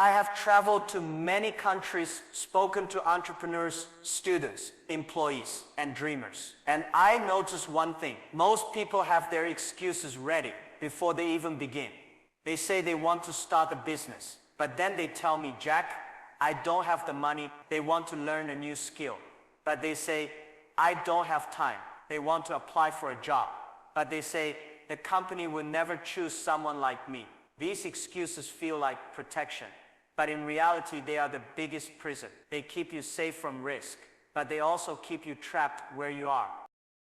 I have traveled to many countries, spoken to entrepreneurs, students, employees, and dreamers. And I noticed one thing. Most people have their excuses ready before they even begin. They say they want to start a business, but then they tell me, Jack, I don't have the money. They want to learn a new skill, but they say, I don't have time. They want to apply for a job, but they say, the company will never choose someone like me. These excuses feel like protection, but in reality, they are the biggest prison. They keep you safe from risk, but they also keep you trapped where you are.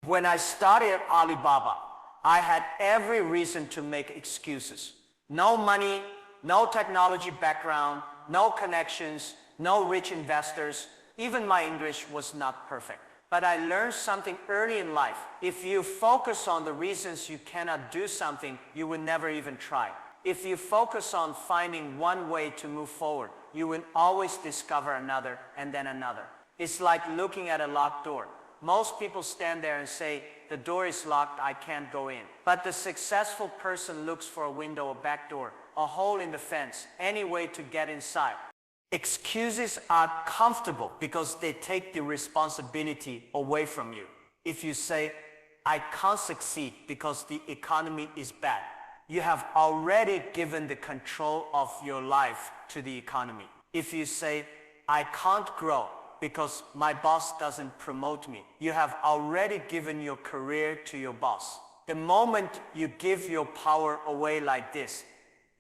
When I started at Alibaba, I had every reason to make excuses. No money, no technology background, no connections, no rich investors. Even my English was not perfect. But I learned something early in life. If you focus on the reasons you cannot do something, you will never even try. If you focus on finding one way to move forward, you will always discover another and then another. It's like looking at a locked door. Most people stand there and say, the door is locked, I can't go in. But the successful person looks for a window, a back door, a hole in the fence, any way to get inside. Excuses are comfortable because they take the responsibility away from you. If you say, I can't succeed because the economy is bad, you have already given the control of your life to the economy. If you say, I can't grow because my boss doesn't promote me, you have already given your career to your boss. The moment you give your power away like this,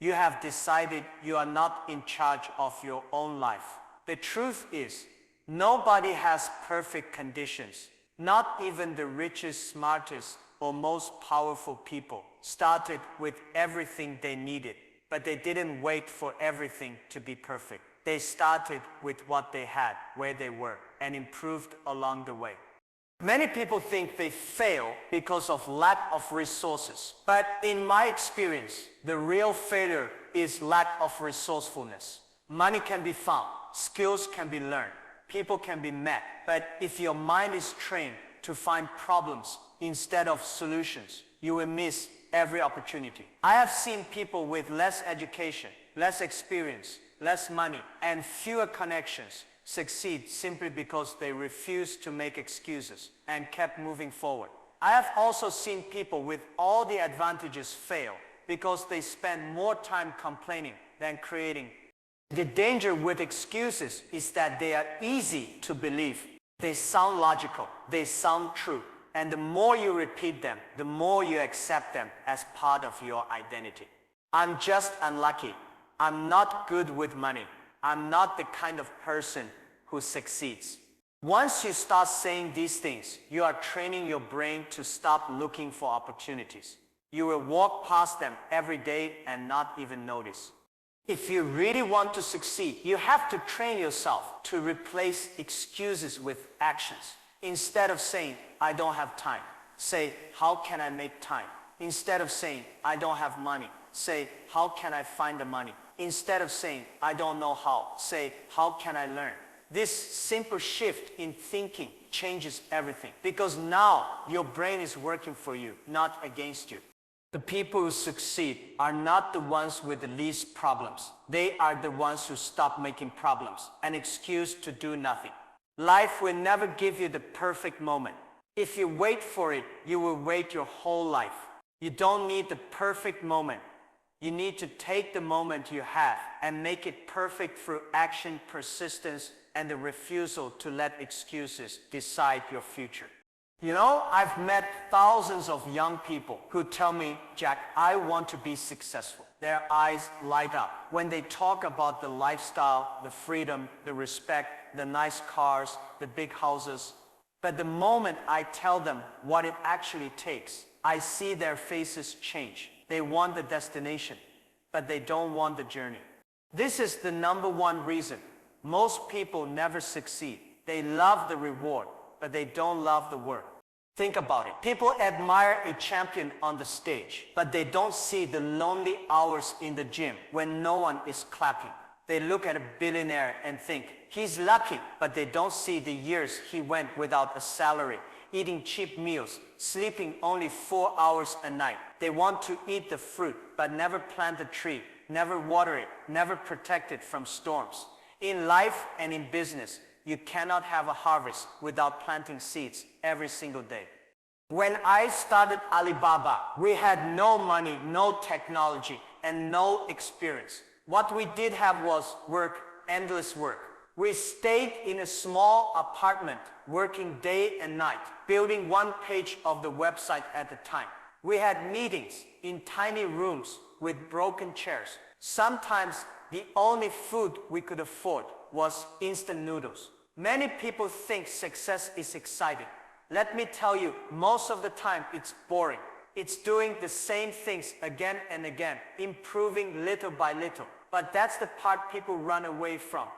you have decided you are not in charge of your own life. The truth is, nobody has perfect conditions. Not even the richest, smartest, or most powerful people started with everything they needed, but they didn't wait for everything to be perfect. They started with what they had, where they were, and improved along the way. Many people think they fail because of lack of resources. But in my experience, the real failure is lack of resourcefulness. Money can be found, skills can be learned, people can be met. But if your mind is trained to find problems instead of solutions, you will miss every opportunity. I have seen people with less education, less experience, less money, and fewer connections succeed simply because they refused to make excuses and kept moving forward. I have also seen people with all the advantages fail because they spend more time complaining than creating. The danger with excuses is that they are easy to believe. They sound logical, they sound true, and the more you repeat them, the more you accept them as part of your identity. I'm just unlucky. I'm not good with money. I'm not the kind of person who succeeds. Once you start saying these things, you are training your brain to stop looking for opportunities. You will walk past them every day and not even notice. If you really want to succeed, you have to train yourself to replace excuses with actions. Instead of saying, I don't have time, say, how can I make time? Instead of saying, I don't have money, say, how can I find the money? Instead of saying, I don't know how, say, how can I learn? This simple shift in thinking changes everything, because now your brain is working for you, not against you. The people who succeed are not the ones with the least problems. They are the ones who stop making problems an excuse to do nothing. Life will never give you the perfect moment. If you wait for it, you will wait your whole life. You don't need the perfect moment. You need to take the moment you have and make it perfect through action, persistence, and the refusal to let excuses decide your future. You know, I've met thousands of young people who tell me, Jack, I want to be successful. Their eyes light up when they talk about the lifestyle, the freedom, the respect, the nice cars, the big houses. But the moment I tell them what it actually takes, I see their faces change. They want the destination, but they don't want the journey. This is the number one reason most people never succeed. They love the reward, but they don't love the work. Think about it. People admire a champion on the stage, but they don't see the lonely hours in the gym when no one is clapping. They look at a billionaire and think, he's lucky, but they don't see the years he went without a salary, eating cheap meals, sleeping only 4 hours a night. They want to eat the fruit, but never plant the tree. never water it, never protect it from storms. In life and in business, you cannot have a harvest without planting seeds every single day. When I started Alibaba, we had no money, no technology, and no experience. What we did have was work, endless work. We stayed in a small apartment, working day and night, building one page of the website at a time. We had meetings in tiny rooms with broken chairs. Sometimes the only food we could afford was instant noodles. Many people think success is exciting. Let me tell you, most of the time it's boring. It's doing the same things again and again, improving little by little. But that's the part people run away from.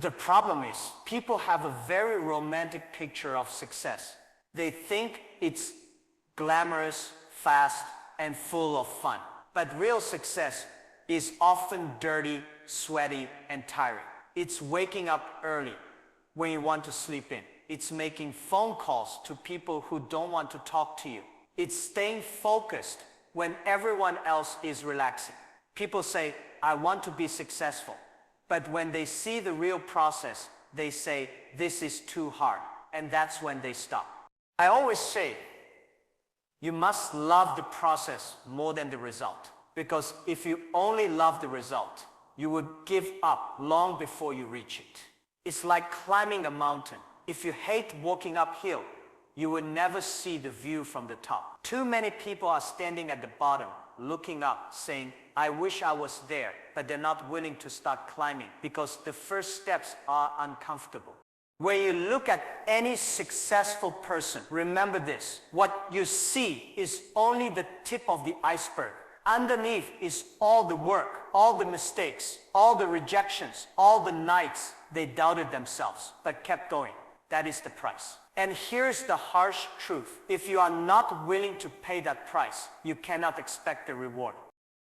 The problem is, people have a very romantic picture of success. They think it's glamorous, fast, and full of fun. But real success is often dirty, sweaty, and tiring. It's waking up early when you want to sleep in. It's making phone calls to people who don't want to talk to you. It's staying focused when everyone else is relaxing. People say, I want to be successful. But when they see the real process, they say, this is too hard. And that's when they stop. I always say, you must love the process more than the result. Because if you only love the result, you would give up long before you reach it. It's like climbing a mountain. If you hate walking uphill, you will never see the view from the top. Too many people are standing at the bottom, looking up, saying, I wish I was there, but they're not willing to start climbing because the first steps are uncomfortable. When you look at any successful person, remember this: what you see is only the tip of the iceberg. Underneath is all the work, all the mistakes, all the rejections, all the nights they doubted themselves, but kept going. That is the price. And here's the harsh truth. If you are not willing to pay that price, you cannot expect the reward.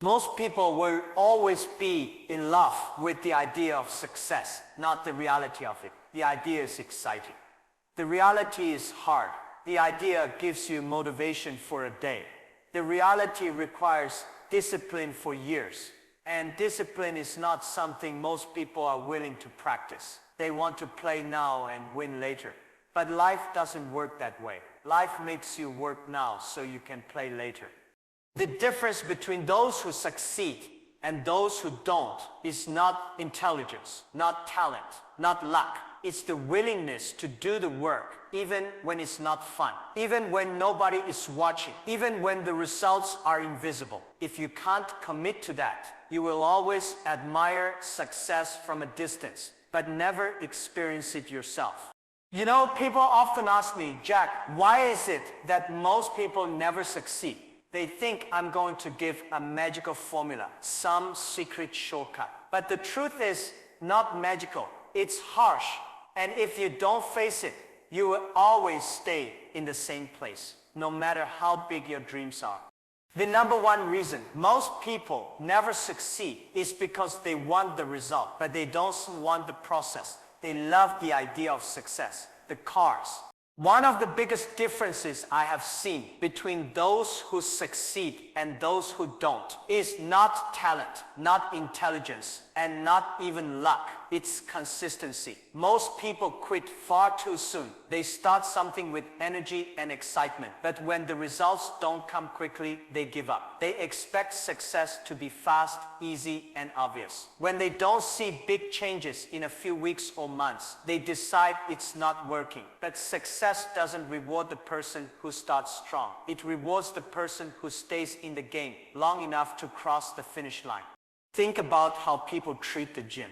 Most people will always be in love with the idea of success, not the reality of it. The idea is exciting. The reality is hard. The idea gives you motivation for a day. The reality requires discipline for years. And discipline is not something most people are willing to practice. They want to play now and win later. But life doesn't work that way. Life makes you work now so you can play later. The difference between those who succeed and those who don't is not intelligence, not talent, not luck. It's the willingness to do the work, even when it's not fun, even when nobody is watching, even when the results are invisible. If you can't commit to that, you will always admire success from a distance, but never experience it yourself. You know, people often ask me, Jack, why is it that most people never succeed? They think I'm going to give a magical formula, some secret shortcut. But the truth is not magical. It's harsh. And if you don't face it, you will always stay in the same place, no matter how big your dreams are. The number one reason most people never succeed is because they want the result, but they don't want the process. They love the idea of success, the cars. One of the biggest differences I have seen between those who succeed and those who don't is not talent, not intelligence, and not even luck. It's consistency. Most people quit far too soon. They start something with energy and excitement, but when the results don't come quickly, they give up. They expect success to be fast, easy, and obvious. When they don't see big changes in a few weeks or months, they decide it's not working. But success doesn't reward the person who starts strong. It rewards the person who stays in the game long enough to cross the finish line. Think about how people treat the gym.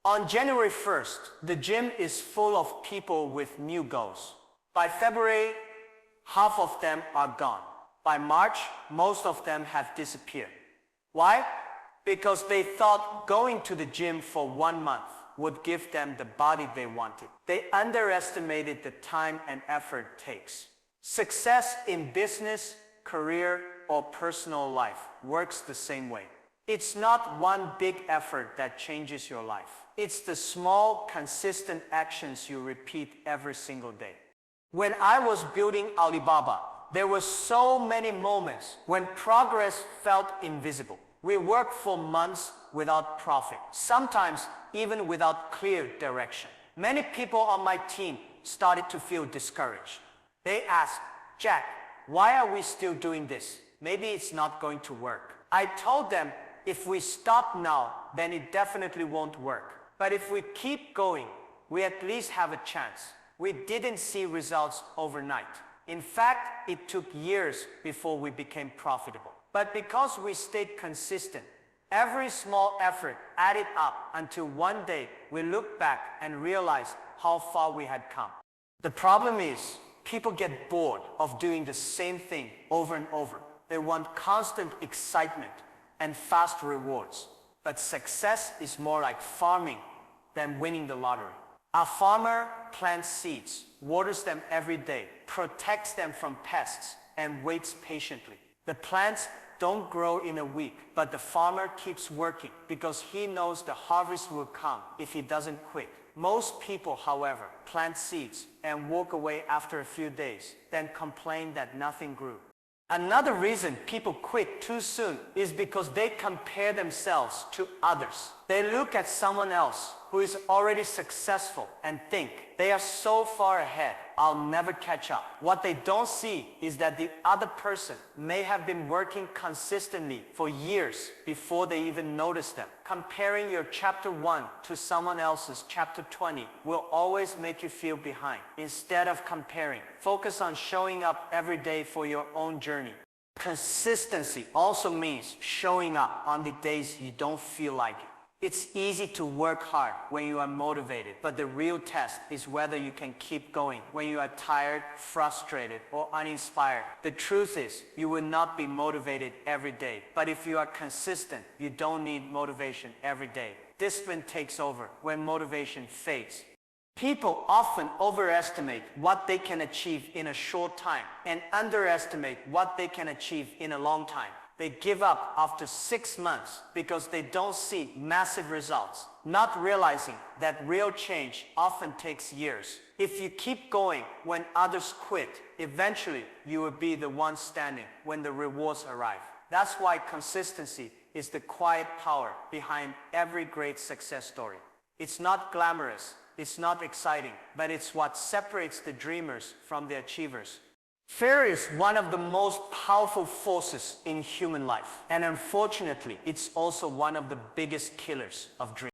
On January 1st, the gym is full of people with new goals. By February, half of them are gone. By March, most of them have disappeared. Why? Because they thought going to the gym for 1 month would give them the body they wanted. They underestimated the time and effort it takes. Success in business, career, or personal life works the same way. It's not one big effort that changes your life. It's the small, consistent actions you repeat every single day. When I was building Alibaba, there were so many moments when progress felt invisible. We work for months without profit, sometimes even without clear direction. Many people on my team started to feel discouraged. They asked, "Jack, why are we still doing this? Maybe it's not going to work." I told them, if we stop now, then it definitely won't work. But if we keep going, we at least have a chance. We didn't see results overnight. In fact, it took years before we became profitable. But because we stayed consistent, every small effort added up until one day we looked back and realized how far we had come. The problem is, people get bored of doing the same thing over and over. They want constant excitement and fast rewards. But success is more like farming than winning the lottery. A farmer plants seeds, waters them every day, protects them from pests, and waits patiently. The plants don't grow in a week, but the farmer keeps working because he knows the harvest will come if he doesn't quit. Most people, however, plant seeds and walk away after a few days, then complain that nothing grew. Another reason people quit too soon is because they compare themselves to others. They look at someone else who is already successful and think, they are so far ahead, I'll never catch up. What they don't see is that the other person may have been working consistently for years before they even notice them. Comparing your chapter 1 to someone else's chapter 20 will always make you feel behind. Instead of comparing, focus on showing up every day for your own journey. Consistency also means showing up on the days you don't feel like it. It's easy to work hard when you are motivated, but the real test is whether you can keep going when you are tired, frustrated, or uninspired. The truth is, you will not be motivated every day, but if you are consistent, you don't need motivation every day. Discipline takes over when motivation fades. People often overestimate what they can achieve in a short time and underestimate what they can achieve in a long time. They give up after 6 months because they don't see massive results, not realizing that real change often takes years. If you keep going when others quit, eventually you will be the one standing when the rewards arrive. That's why consistency is the quiet power behind every great success story. It's not glamorous, it's not exciting, but it's what separates the dreamers from the achievers. Fear is one of the most powerful forces in human life, and unfortunately, it's also one of the biggest killers of dreams.